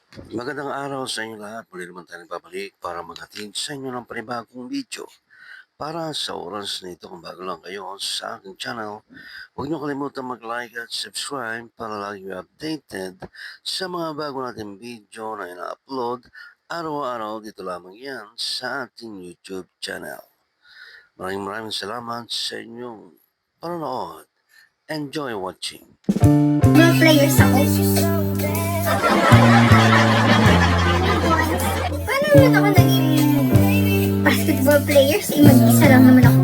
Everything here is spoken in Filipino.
Magandang araw sa inyo lahat. Muli naman tayo nagbabalik para maghatid sa inyo ng panibagong video. Para sa oras na ito, kung bago lang kayo sa aking channel, huwag niyo kalimutan mag-like at subscribe para lagi kayo updated sa mga bago nating video na ina-upload araw-araw dito lamang yan sa ating YouTube channel. Maraming salamat sa inyong panonood. Enjoy watching. Mga players ako. Paano naman ako naging basketball player? Mag-isa lang naman ako